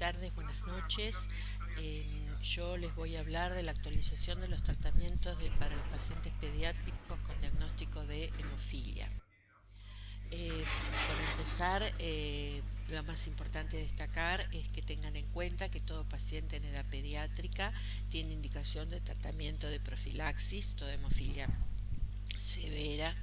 tardes, buenas noches. Yo les voy a hablar de la actualización de los tratamientos para los pacientes pediátricos con diagnóstico de hemofilia. Por empezar, lo más importante de destacar es que tengan en cuenta que todo paciente en edad pediátrica tiene indicación de tratamiento de profilaxis, toda hemofilia severa,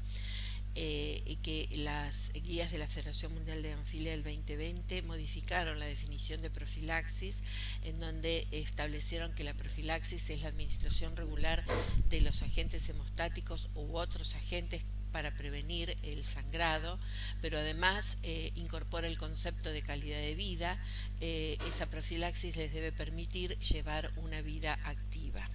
y que las guías de la Federación Mundial de Hemofilia del 2020 modificaron la definición de profilaxis, en donde establecieron que la profilaxis es la administración regular de los agentes hemostáticos u otros agentes para prevenir el sangrado, pero además incorpora el concepto de calidad de vida. Esa profilaxis les debe permitir llevar una vida activa.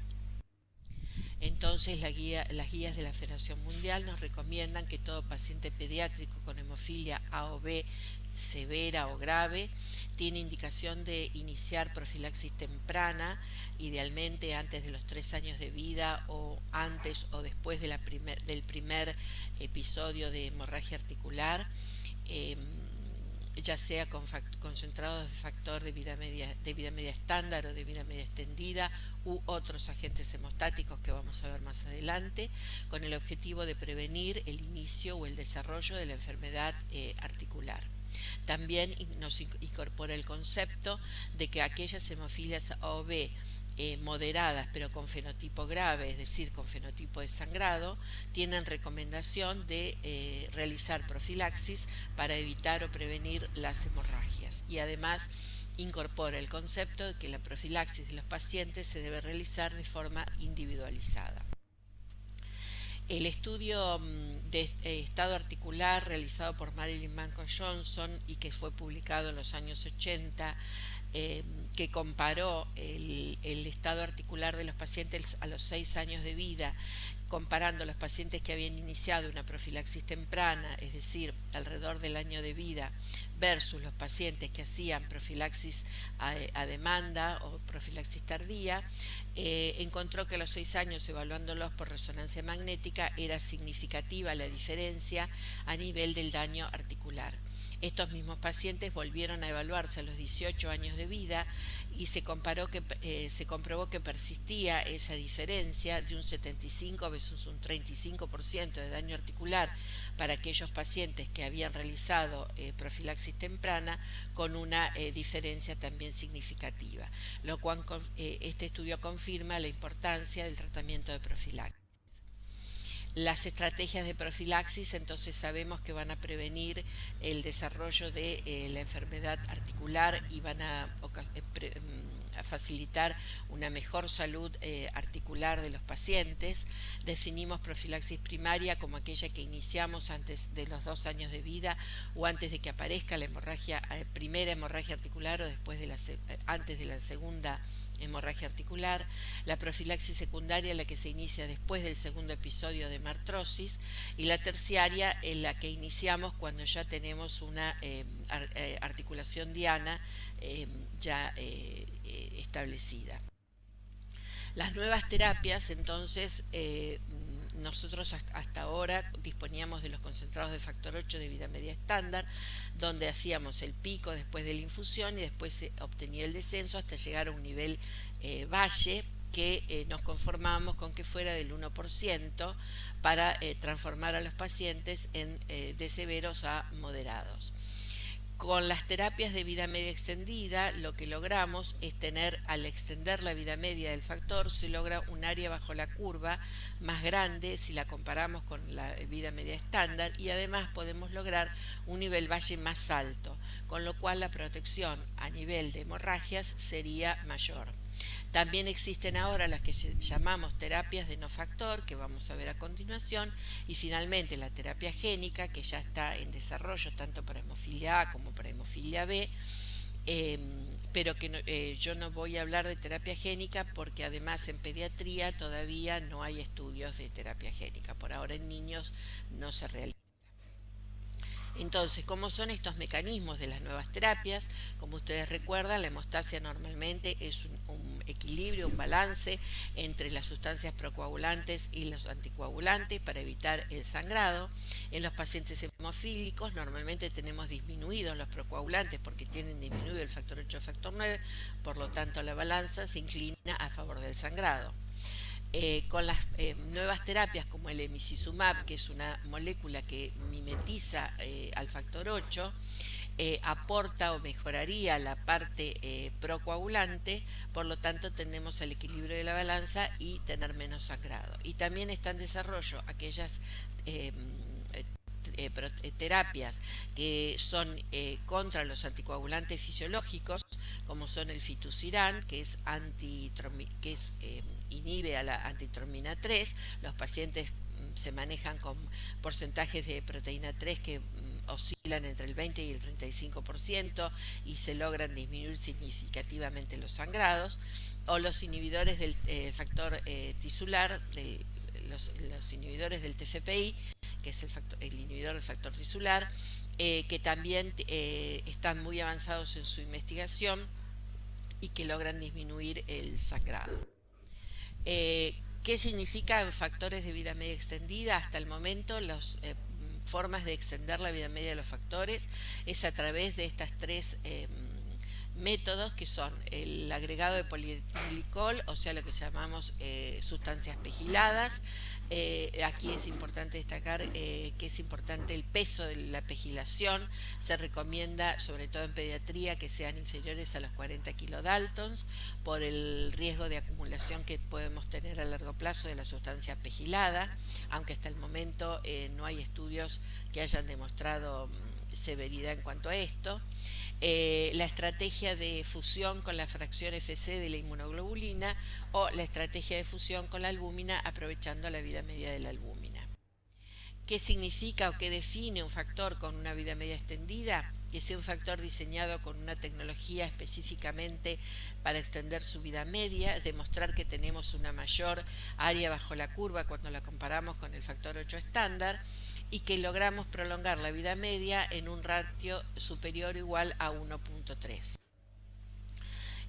Entonces las guías de la Federación Mundial nos recomiendan que todo paciente pediátrico con hemofilia A o B severa o grave tiene indicación de iniciar profilaxis temprana, idealmente antes de los 3 años de vida o antes o después de del primer episodio de hemorragia articular. Ya sea con concentrados de factor de vida media estándar o de vida media extendida u otros agentes hemostáticos que vamos a ver más adelante, con el objetivo de prevenir el inicio o el desarrollo de la enfermedad articular. También nos incorpora el concepto de que aquellas hemofilias A o B moderadas pero con fenotipo grave, es decir, con fenotipo de sangrado, tienen recomendación de realizar profilaxis para evitar o prevenir las hemorragias. Y además incorpora el concepto de que la profilaxis de los pacientes se debe realizar de forma individualizada. El estudio de estado articular realizado por Marilyn Manco Johnson y que fue publicado en los años 80, que comparó el estado articular de los pacientes a los 6 años de vida, comparando los pacientes que habían iniciado una profilaxis temprana, es decir, alrededor del año de vida, versus los pacientes que hacían profilaxis a demanda o profilaxis tardía, encontró que a los 6 años, evaluándolos por resonancia magnética, era significativa la diferencia a nivel del daño articular. Estos mismos pacientes volvieron a evaluarse a los 18 años de vida y se comprobó que persistía esa diferencia de un 75 versus un 35% de daño articular para aquellos pacientes que habían realizado profilaxis temprana, con una diferencia también significativa, lo cual este estudio confirma la importancia del tratamiento de profilaxis. Las estrategias de profilaxis entonces sabemos que van a prevenir el desarrollo de la enfermedad articular y van a facilitar una mejor salud articular de los pacientes. Definimos profilaxis primaria como aquella que iniciamos antes de los 2 años de vida o antes de que aparezca la primera hemorragia articular o antes de la segunda hemorragia articular. La profilaxis secundaria, la que se inicia después del segundo episodio de martrosis, y la terciaria, en la que iniciamos cuando ya tenemos una articulación diana ya establecida. Las nuevas terapias, entonces, nosotros hasta ahora disponíamos de los concentrados de factor 8 de vida media estándar, donde hacíamos el pico después de la infusión y después se obtenía el descenso hasta llegar a un nivel valle, que nos conformábamos con que fuera del 1% para transformar a los pacientes de severos a moderados. Con las terapias de vida media extendida, lo que logramos es al extender la vida media del factor, se logra un área bajo la curva más grande si la comparamos con la vida media estándar, y además podemos lograr un nivel valle más alto, con lo cual la protección a nivel de hemorragias sería mayor. También existen ahora las que llamamos terapias de no factor, que vamos a ver a continuación, y finalmente la terapia génica, que ya está en desarrollo tanto para hemofilia A como para hemofilia B, pero que yo no voy a hablar de terapia génica porque además en pediatría todavía no hay estudios de terapia génica. Por ahora en niños no se realiza. Entonces, ¿cómo son estos mecanismos de las nuevas terapias? Como ustedes recuerdan, la hemostasia normalmente es equilibrio, un balance entre las sustancias procoagulantes y los anticoagulantes para evitar el sangrado. En los pacientes hemofílicos normalmente tenemos disminuidos los procoagulantes porque tienen disminuido el factor 8 o factor 9, por lo tanto la balanza se inclina a favor del sangrado. Con las nuevas terapias como el emicizumab, que es una molécula que mimetiza al factor 8, aporta o mejoraría la parte procoagulante, por lo tanto tendemos al equilibrio de la balanza y tener menos sangrado. Y también está en desarrollo aquellas terapias que son contra los anticoagulantes fisiológicos, como son el fitusiran, que es inhibe a la antitromina 3. Los pacientes se manejan con porcentajes de proteína 3 que oscilan entre el 20 y el 35% y se logran disminuir significativamente los sangrados, o los inhibidores del factor tisular, los inhibidores del TFPI, que es el inhibidor del factor tisular, que también están muy avanzados en su investigación y que logran disminuir el sangrado. ¿Qué significan factores de vida media extendida? Hasta el momento las formas de extender la vida media de los factores es a través de estas tres métodos, que son el agregado de polietilenglicol, o sea, lo que llamamos sustancias pegiladas. Aquí es importante destacar que es importante el peso de la pegilación. Se recomienda, sobre todo en pediatría, que sean inferiores a los 40 kilodaltons por el riesgo de acumulación que podemos tener a largo plazo de la sustancia pegilada, aunque hasta el momento no hay estudios que hayan demostrado severidad en cuanto a esto. La estrategia de fusión con la fracción FC de la inmunoglobulina o la estrategia de fusión con la albúmina aprovechando la vida media de la albúmina. ¿Qué significa o qué define un factor con una vida media extendida? Que sea un factor diseñado con una tecnología específicamente para extender su vida media, demostrar que tenemos una mayor área bajo la curva cuando la comparamos con el factor 8 estándar, y que logramos prolongar la vida media en un ratio superior o igual a 1.3.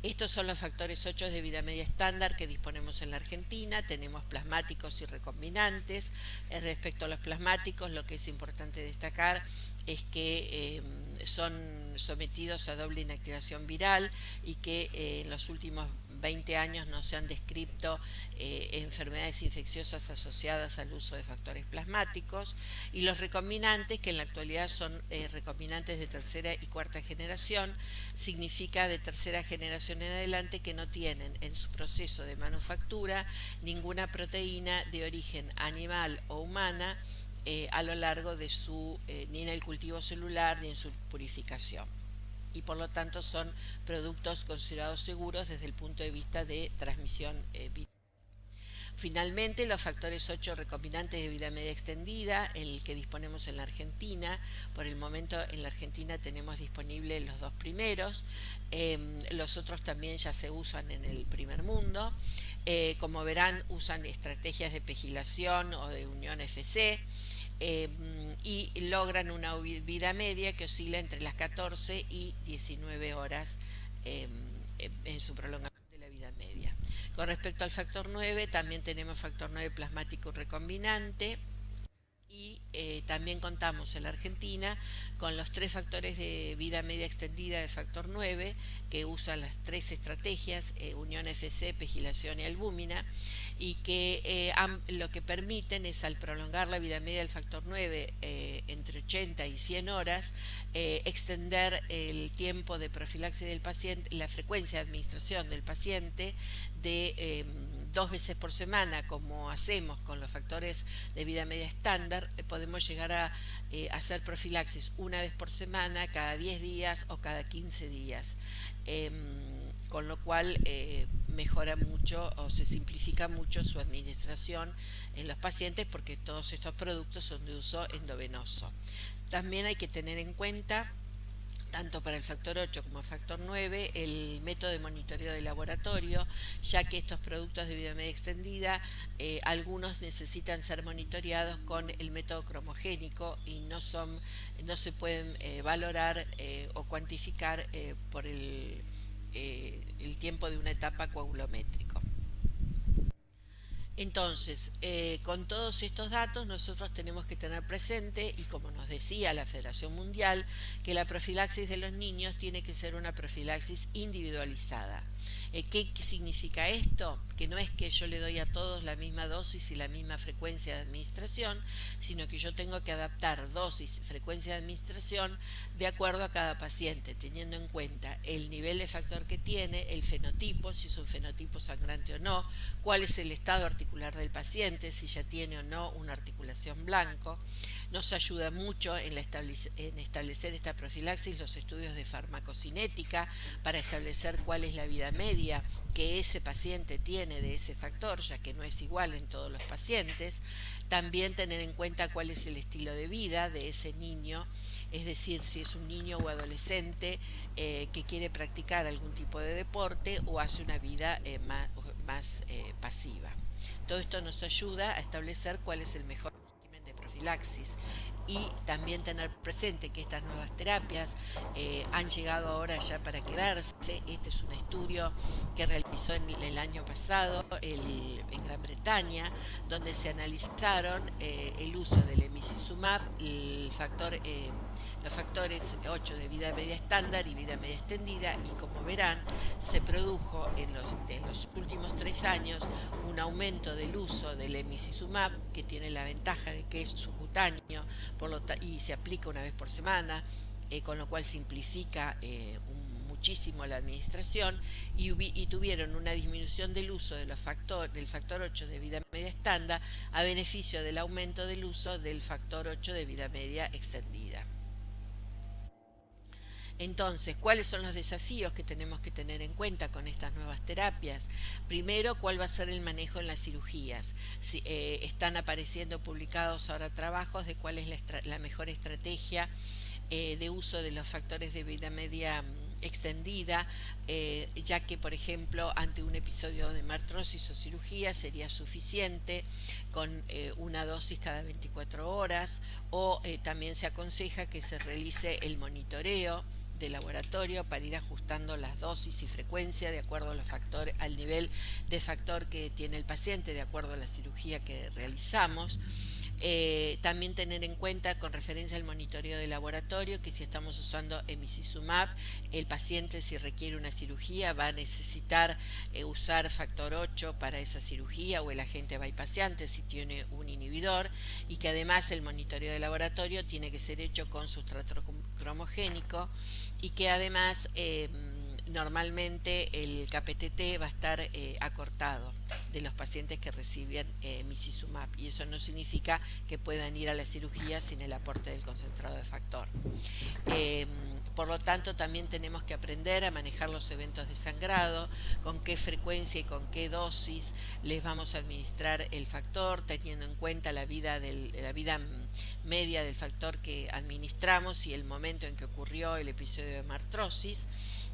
Estos son los factores 8 de vida media estándar que disponemos en la Argentina. Tenemos plasmáticos y recombinantes. Respecto a los plasmáticos, lo que es importante destacar es que son sometidos a doble inactivación viral y que en los últimos 20 años no se han descrito enfermedades infecciosas asociadas al uso de factores plasmáticos, y los recombinantes, que en la actualidad son recombinantes de tercera y cuarta generación, significa de tercera generación en adelante, que no tienen en su proceso de manufactura ninguna proteína de origen animal o humana a lo largo de su, ni en el cultivo celular ni en su purificación, y por lo tanto son productos considerados seguros desde el punto de vista de transmisión viral. Finalmente, los factores 8 recombinantes de vida media extendida, el que disponemos en la Argentina. Por el momento en la Argentina tenemos disponibles los dos primeros, los otros también ya se usan en el primer mundo. Como verán, usan estrategias de pegilación o de unión FC, y logran una vida media que oscila entre las 14 y 19 horas en su prolongación de la vida media. Con respecto al factor 9, también tenemos factor 9 plasmático recombinante, y también contamos en la Argentina con los tres factores de vida media extendida de factor 9, que usan las tres estrategias, unión FC, pegilación y albúmina, y que lo que permiten es, al prolongar la vida media del factor 9 entre 80 y 100 horas, extender el tiempo de profilaxis del paciente, la frecuencia de administración del paciente de 2 veces por semana, como hacemos con los factores de vida media estándar. Podemos llegar a hacer profilaxis una vez por semana, cada 10 días o cada 15 días, con lo cual mejora mucho o se simplifica mucho su administración en los pacientes, porque todos estos productos son de uso endovenoso. También hay que tener en cuenta, tanto para el factor 8 como el factor 9, el método de monitoreo de laboratorio, ya que estos productos de vida media extendida, algunos necesitan ser monitoreados con el método cromogénico y no se pueden valorar o cuantificar por el tiempo tiempo de una etapa coagulométrico. Entonces, con todos estos datos nosotros tenemos que tener presente, y como nos decía la Federación Mundial, que la profilaxis de los niños tiene que ser una profilaxis individualizada. ¿Qué significa esto? Que no es que yo le doy a todos la misma dosis y la misma frecuencia de administración, sino que yo tengo que adaptar dosis y frecuencia de administración de acuerdo a cada paciente, teniendo en cuenta el nivel de factor que tiene, el fenotipo, si es un fenotipo sangrante o no, cuál es el estado articular del paciente, si ya tiene o no una articulación blanco. Nos ayuda mucho en establecer esta profilaxis los estudios de farmacocinética para establecer cuál es la vida media que ese paciente tiene de ese factor, ya que no es igual en todos los pacientes. También tener en cuenta cuál es el estilo de vida de ese niño, es decir, si es un niño o adolescente que quiere practicar algún tipo de deporte o hace una vida más pasiva. Todo esto nos ayuda a establecer cuál es el mejor régimen de profilaxis, y también tener presente que estas nuevas terapias han llegado ahora ya para quedarse. Este es un estudio que realizó en el año pasado en Gran Bretaña, donde se analizaron el uso del emicizumab, los factores 8 de vida media estándar y vida media extendida, y como verán, se produjo en los últimos 3 años un aumento del uso del emicizumab, que tiene la ventaja de que es subcutáneo y se aplica una vez por semana, con lo cual simplifica muchísimo la administración, y tuvieron una disminución del uso del factor 8 de vida media estándar a beneficio del aumento del uso del factor 8 de vida media extendida. Entonces, ¿cuáles son los desafíos que tenemos que tener en cuenta con estas nuevas terapias? Primero, ¿cuál va a ser el manejo en las cirugías? Están apareciendo publicados ahora trabajos de cuál es la mejor estrategia de uso de los factores de vida media extendida, ya que, por ejemplo, ante un episodio de artrosis o cirugía sería suficiente con una dosis cada 24 horas, o también se aconseja que se realice el monitoreo de laboratorio para ir ajustando las dosis y frecuencia de acuerdo a al nivel de factor que tiene el paciente, de acuerdo a la cirugía que realizamos. También tener en cuenta, con referencia al monitoreo de laboratorio, que si estamos usando emicizumab, el paciente, si requiere una cirugía, va a necesitar usar factor 8 para esa cirugía, o el agente bypassante si tiene un inhibidor, y que además el monitoreo de laboratorio tiene que ser hecho con sustrato cromogénico, y que además normalmente el KPTT va a estar acortado de los pacientes que reciben emicizumab, y eso no significa que puedan ir a la cirugía sin el aporte del concentrado de factor. Por lo tanto, también tenemos que aprender a manejar los eventos de sangrado, con qué frecuencia y con qué dosis les vamos a administrar el factor, teniendo en cuenta la vida media del factor que administramos y el momento en que ocurrió el episodio de artrosis.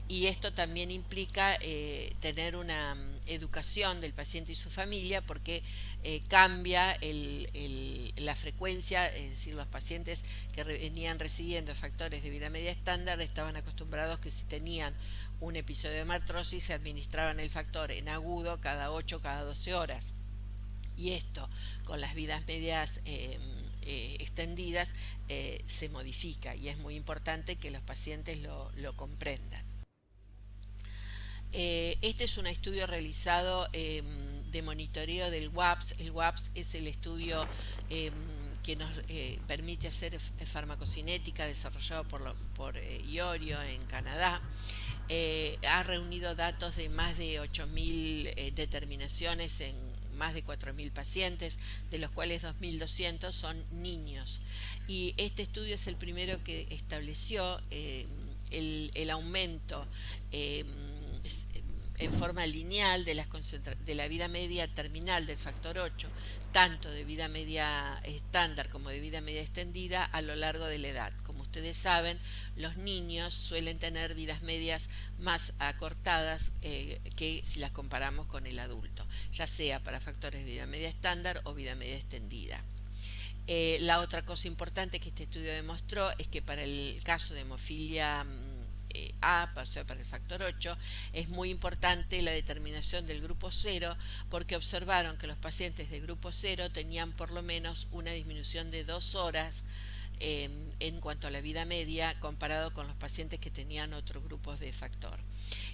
Y esto también implica tener una educación del paciente y su familia, porque cambia la frecuencia, es decir, los pacientes que venían recibiendo factores de vida media estándar estaban acostumbrados que si tenían un episodio de artrosis se administraban el factor en agudo cada 8, cada 12 horas. Y esto, con las vidas medias extendidas, se modifica, y es muy importante que los pacientes lo comprendan. Este es un estudio realizado de monitoreo del WAPS. El WAPS es el estudio que nos permite hacer farmacocinética, desarrollado por Iorio en Canadá. Ha reunido datos de más de 8.000 determinaciones en más de 4.000 pacientes, de los cuales 2.200 son niños. Y este estudio es el primero que estableció el aumento en forma lineal de la vida media terminal del factor 8, tanto de vida media estándar como de vida media extendida, a lo largo de la edad. Como ustedes saben, los niños suelen tener vidas medias más acortadas que si las comparamos con el adulto, ya sea para factores de vida media estándar o vida media extendida. La otra cosa importante que este estudio demostró es que para el caso de hemofilia A, o sea, para el factor 8, es muy importante la determinación del grupo 0 porque observaron que los pacientes de grupo 0 tenían por lo menos una disminución de 2 horas en cuanto a la vida media comparado con los pacientes que tenían otros grupos de factor.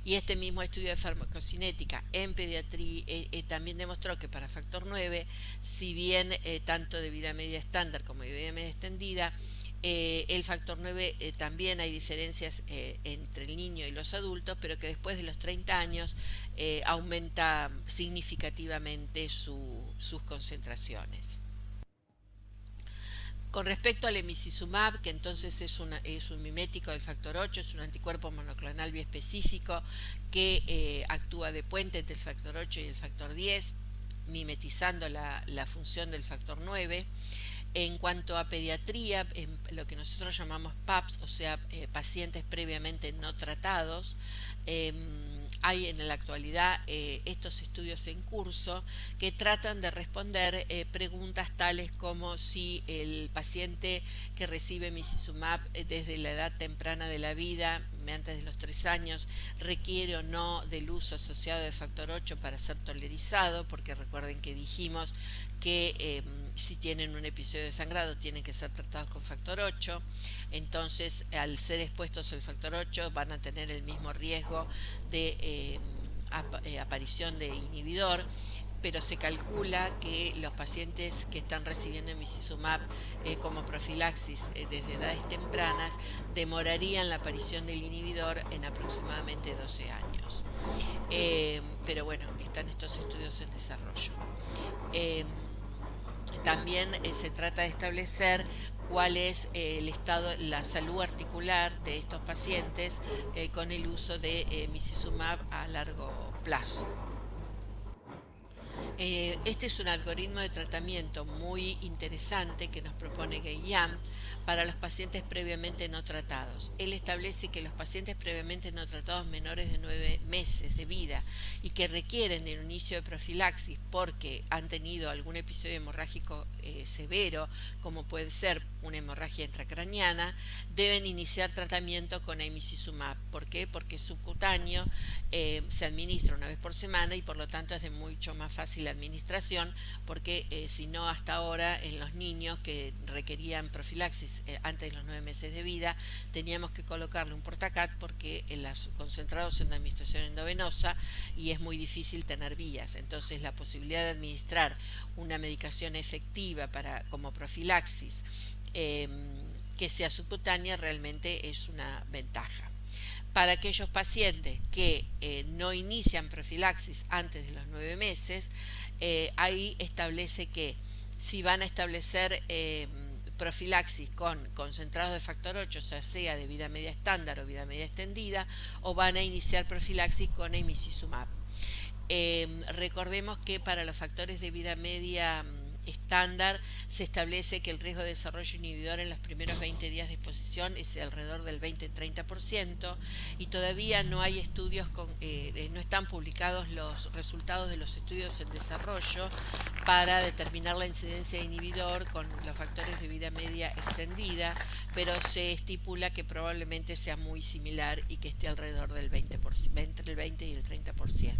Y este mismo estudio de farmacocinética en pediatría también demostró que para factor 9, si bien tanto de vida media estándar como de vida media extendida, el factor 9 también hay diferencias entre el niño y los adultos, pero que después de los 30 años aumenta significativamente sus concentraciones. Con respecto al emicizumab, que entonces es un mimético del factor 8, es un anticuerpo monoclonal biespecífico que actúa de puente entre el factor 8 y el factor 10, mimetizando la función del factor 9. En cuanto a pediatría, en lo que nosotros llamamos PAPS, o sea, pacientes previamente no tratados, hay en la actualidad estos estudios en curso que tratan de responder preguntas tales como si el paciente que recibe emicizumab desde la edad temprana de la vida, antes de los 3 años, requiere o no del uso asociado de factor 8 para ser tolerizado, porque recuerden que dijimos que si tienen un episodio de sangrado tienen que ser tratados con factor 8, entonces al ser expuestos al factor 8 van a tener el mismo riesgo de aparición de inhibidor, pero se calcula que los pacientes que están recibiendo emicizumab como profilaxis desde edades tempranas demorarían la aparición del inhibidor en aproximadamente 12 años. Pero bueno, están estos estudios en desarrollo. También se trata de establecer cuál es el estado, la salud articular de estos pacientes con el uso de emicizumab a largo plazo. Este es un algoritmo de tratamiento muy interesante que nos propone Guillaume para los pacientes previamente no tratados. Él establece que los pacientes previamente no tratados menores de 9 meses de vida y que requieren de un inicio de profilaxis porque han tenido algún episodio hemorrágico severo, como puede ser una hemorragia intracraniana, deben iniciar tratamiento con emicizumab. ¿Por qué? Porque es subcutáneo, se administra una vez por semana y por lo tanto es de mucho más fácil administración, porque si no hasta ahora en los niños que requerían profilaxis antes de los 9 meses de vida teníamos que colocarle un portacat porque los concentrados son de administración endovenosa y es muy difícil tener vías. Entonces la posibilidad de administrar una medicación efectiva como profilaxis que sea subcutánea realmente es una ventaja. Para aquellos pacientes que no inician profilaxis antes de los 9 meses, ahí establece que si van a establecer profilaxis con concentrados de factor 8, o sea de vida media estándar o vida media extendida, o van a iniciar profilaxis con emicizumab. Recordemos que para los factores de vida media estándar se establece que el riesgo de desarrollo inhibidor en los primeros 20 días de exposición es alrededor del 20-30% y todavía no hay estudios, no están publicados los resultados de los estudios en desarrollo para determinar la incidencia de inhibidor con los factores de vida media extendida, pero se estipula que probablemente sea muy similar y que esté alrededor del 20%, entre el 20 y el 30%.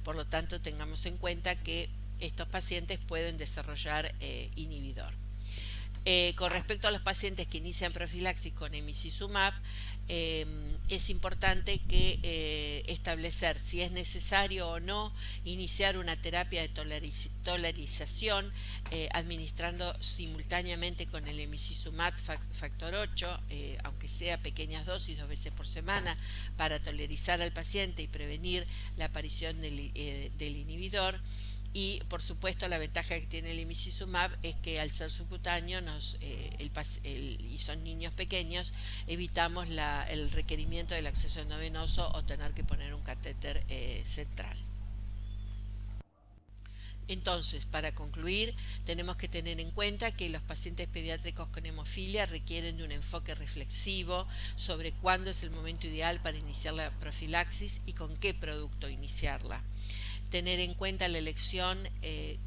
Por lo tanto, tengamos en cuenta que estos pacientes pueden desarrollar inhibidor. Con respecto a los pacientes que inician profilaxis con emicizumab, es importante que establecer si es necesario o no iniciar una terapia de tolerización administrando simultáneamente con el emicizumab factor 8, aunque sea pequeñas dosis 2 veces por semana, para tolerizar al paciente y prevenir la aparición del inhibidor. Y por supuesto la ventaja que tiene el emicizumab es que al ser subcutáneo y son niños pequeños, evitamos el requerimiento del acceso endovenoso o tener que poner un catéter central. Entonces, para concluir, tenemos que tener en cuenta que los pacientes pediátricos con hemofilia requieren de un enfoque reflexivo sobre cuándo es el momento ideal para iniciar la profilaxis y con qué producto iniciarla. tener en cuenta la elección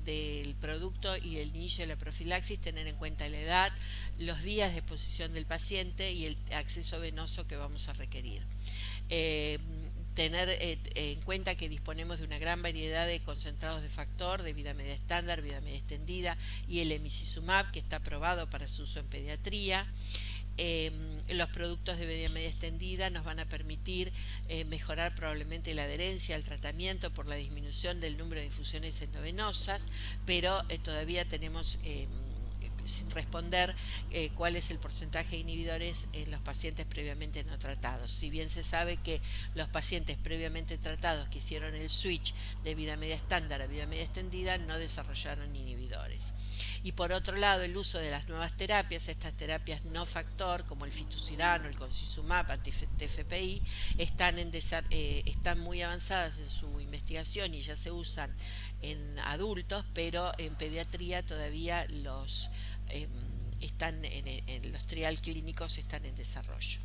del producto y el inicio de la profilaxis, tener en cuenta la edad, los días de exposición del paciente y el acceso venoso que vamos a requerir. Eh, Tener en cuenta que disponemos de una gran variedad de concentrados de factor de vida media estándar, vida media extendida y el emicizumab, que está aprobado para su uso en pediatría. Los productos de vida media extendida nos van a permitir mejorar probablemente la adherencia al tratamiento por la disminución del número de infusiones endovenosas, pero todavía tenemos sin responder cuál es el porcentaje de inhibidores en los pacientes previamente no tratados. Si bien se sabe que los pacientes previamente tratados que hicieron el switch de vida media estándar a vida media extendida no desarrollaron inhibidores. Y por otro lado, el uso de las nuevas terapias, estas terapias no factor, como el fitucirano, el concizumab, anti-TFPI, están muy avanzadas en su investigación y ya se usan en adultos, pero en pediatría todavía los trial clínicos están en desarrollo.